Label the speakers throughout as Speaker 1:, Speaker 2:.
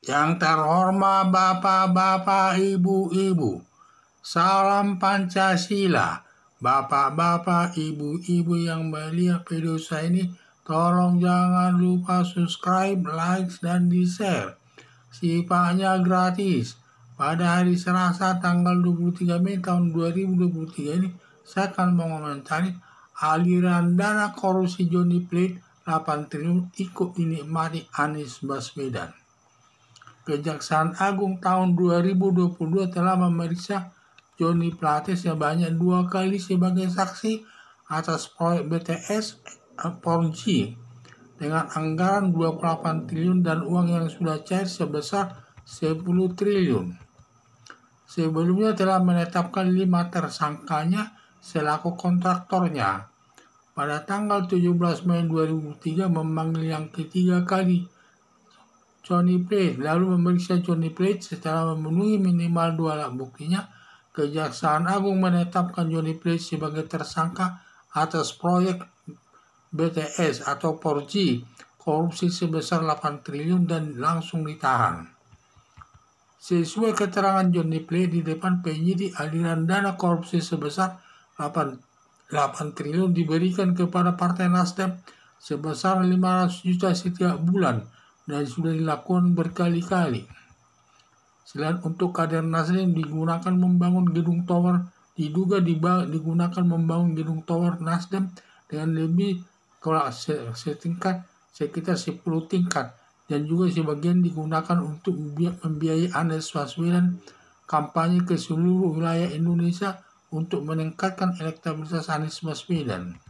Speaker 1: Yang terhormat Bapak-bapak, Ibu-ibu, salam Pancasila. Bapak-bapak, Ibu-ibu yang melihat video saya ini, tolong jangan lupa subscribe, like, dan di-share. Sifatnya gratis. Pada hari Selasa tanggal 23 Mei tahun 2023 ini, saya akan mengomentari aliran dana korupsi Johnny Plate 8 triliun ikut dinikmati Anies Baswedan. Kejaksaan Agung tahun 2022 telah memeriksa Johnny Plate sebanyak 2 kali sebagai saksi atas proyek BTS 4G dengan anggaran 28 triliun dan uang yang sudah cair sebesar 10 triliun. Sebelumnya telah menetapkan 5 tersangkanya selaku kontraktornya. Pada tanggal 17 Mei 2003 memanggil yang ketiga kali Johnny Plate, lalu memeriksa Johnny Plate setelah memenuhi minimal 2 alat buktinya. Kejaksaan Agung menetapkan Johnny Plate sebagai tersangka atas proyek BTS atau 4G korupsi sebesar 8 triliun dan langsung ditahan. Sesuai keterangan Johnny Plate di depan penyidik, aliran dana korupsi sebesar 8 triliun diberikan kepada Partai Nasdem sebesar 500 juta setiap bulan dan sudah dilakukan berkali-kali. Selain untuk kader Nasdem digunakan membangun gedung tower, diduga digunakan membangun gedung tower Nasdem dengan lebih setingkat sekitar 10 tingkat, dan juga sebagian digunakan untuk membiayai Anies Baswedan kampanye ke seluruh wilayah Indonesia untuk meningkatkan elektabilitas Anies Baswedan.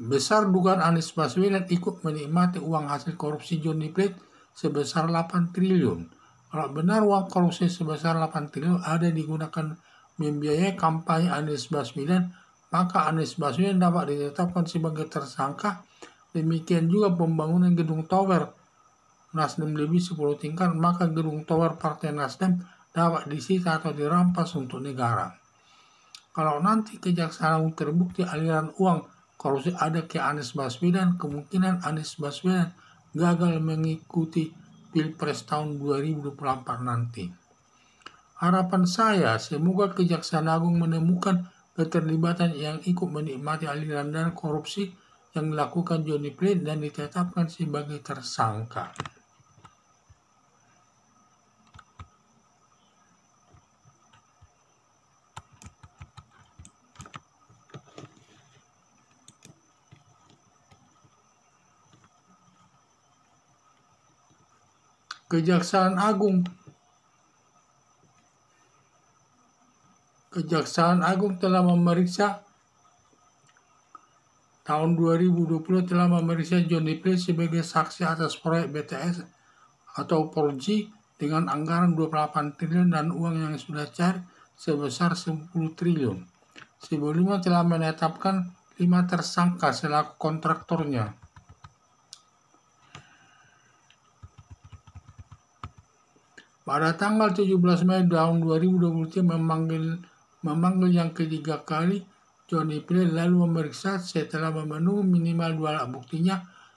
Speaker 1: Besar dugaan Anies Baswedan ikut menikmati uang hasil korupsi Johnny Plate sebesar 8 triliun. Kalau benar uang korupsi sebesar 8 triliun ada digunakan membiayai kampanye Anies Baswedan, maka Anies Baswedan dapat ditetapkan sebagai tersangka. Demikian juga pembangunan gedung tower Nasdem lebih 10 tingkat, maka gedung tower Partai Nasdem dapat disita atau dirampas untuk negara. Kalau nanti Kejaksaan Agung terbukti aliran uang korupsi ada ke Anies Baswedan, kemungkinan Anies Baswedan gagal mengikuti Pilpres tahun 2024 nanti. Harapan saya, semoga Kejaksaan Agung menemukan keterlibatan yang ikut menikmati aliran dana korupsi yang dilakukan Johnny Plate dan ditetapkan sebagai tersangka. Kejaksaan Agung telah memeriksa tahun 2020 telah memeriksa Johnny Plate sebagai saksi atas proyek BTS atau 4G dengan anggaran 28 triliun dan uang yang sudah cair sebesar 10 triliun. Sebelumnya telah menetapkan 5 tersangka selaku kontraktornya. Pada tanggal 17 Mei tahun 2023 memanggil yang ketiga kali Johnny Plate, lalu memeriksa setelah memenuhi minimal 2 alat buktinya.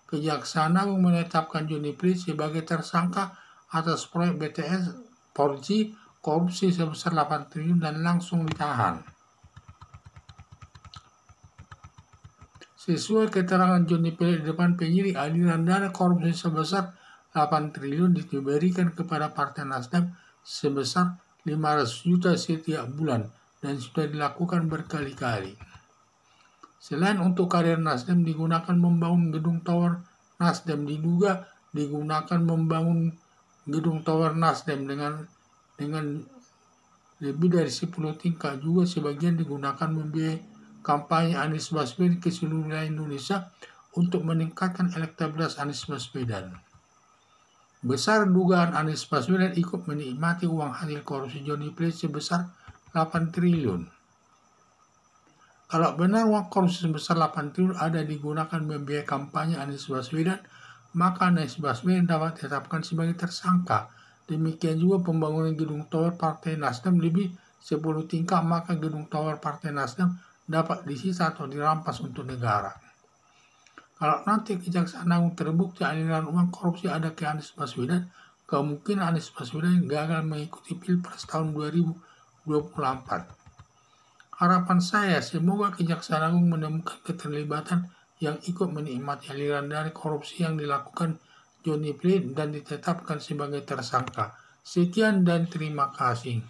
Speaker 1: Kejaksaan Agung menetapkan Johnny Plate sebagai tersangka atas proyek BTS 4G korupsi sebesar 8 triliun dan langsung ditahan. Sesuai keterangan Johnny Plate di depan penyidik, aliran dana korupsi sebesar 8 triliun diberikan kepada Partai Nasdem sebesar 500 juta setiap bulan dan sudah dilakukan berkali-kali. Selain untuk kader Nasdem digunakan membangun gedung tower Nasdem, diduga digunakan membangun gedung tower Nasdem dengan lebih dari 10 tingkat, juga sebagian digunakan membiayai kampanye Anies Baswedan ke seluruh wilayah Indonesia untuk meningkatkan elektabilitas Anies Baswedan. Besar dugaan Anies Baswedan ikut menikmati uang hasil korupsi Johnny Plate sebesar 8 triliun. Kalau benar uang korupsi sebesar 8 triliun ada digunakan membiayai kampanye Anies Baswedan, maka Anies Baswedan dapat ditetapkan sebagai tersangka. Demikian juga pembangunan gedung tower Partai Nasdem lebih 10 tingkat, maka gedung tower Partai Nasdem dapat disita atau dirampas untuk negara. Kalau nanti Kejaksaan Agung terbukti aliran uang korupsi ada ke Anies Baswedan, kemungkinan Anies Baswedan gagal mengikuti Pilpres tahun 2024. Harapan saya semoga Kejaksaan Agung menemukan keterlibatan yang ikut menikmati aliran dana korupsi yang dilakukan Johnny Plate dan ditetapkan sebagai tersangka. Sekian dan terima kasih.